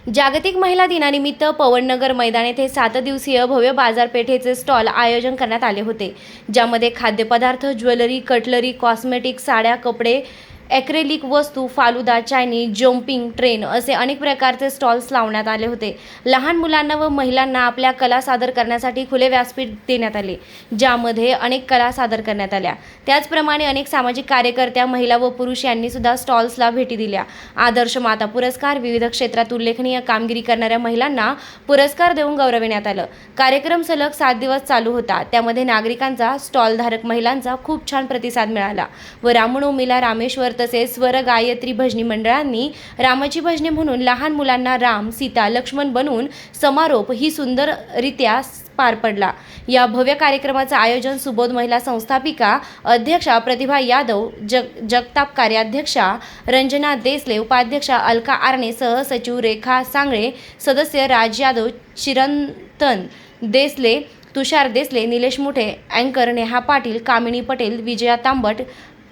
जागतिक महिला दिनानिमित्त पवननगर मैदान येथे 7 दिवसीय भव्य बाजारपेठेचे स्टॉल आयोजन करण्यात आले होते, ज्यामध्ये खाद्यपदार्थ, ज्वेलरी, कटलरी, कॉस्मेटिक, साड्या, कपडे, ॲक्रेलिक वस्तू, फालुदा, चायनीज, जम्पिंग ट्रेन असे अनेक प्रकारचे स्टॉल्स लावण्यात आले होते। लहान मुलांना व महिलांना आपल्या कला सादर करण्यासाठी खुले व्यासपीठ देण्यात आले, ज्यामध्ये अनेक कला सादर करण्यात आल्या। त्याचप्रमाणे अनेक सामाजिक कार्यकर्त्या, महिला व पुरुष यांनी सुद्धा स्टॉल्सला भेटी दिल्या। आदर्श माता पुरस्कार, विविध क्षेत्रात उल्लेखनीय कामगिरी करणाऱ्या महिलांना पुरस्कार देऊन गौरविण्यात आलं। कार्यक्रम सलग 7 दिवस चालू होता, त्यामध्ये नागरिकांचा, स्टॉलधारक महिलांचा खूप छान प्रतिसाद मिळाला व रामनवमीला रामेश्वर तसेच स्वर गायत्री भजनी मंडळांनी रामाची भजने म्हणून लहान मुलांना राम, सीता, लक्ष्मण बनवून समारोप ही सुंदररित्या पार पडला। या भव्य कार्यक्रमाचे आयोजन सुबोध महिला संस्थापिका अध्यक्षा प्रतिभा यादव, जगताप कार्याध्यक्षा रंजना देसले, उपाध्यक्षा अलका आरणे, सहसचिव रेखा सांगळे, सदस्य राज यादव, चिरंतन देसले, तुषार देसले, निलेश मुठे, अँकर नेहा पाटील, कामिनी पटेल, विजया तांबट,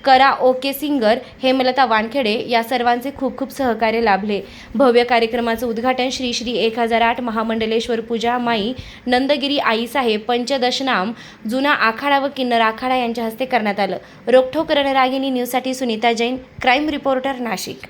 कराओके सिंगर, हेमलता वानखेडे या सर्वांचे खूप खूप सहकार्य लाभले। भव्य कार्यक्रमाचे उद्घाटन श्री श्री 1008 महामंडलेश्वर पूजा माई नंदगिरी आईसाहेब पंचदशनाम जुना आखाडा व किन्नर आखाडा यांच्या हस्ते करण्यात आलं। रोखठोक रणरागिणी न्यूजसाठी सुनीता जैन, क्राईम रिपोर्टर, नाशिक।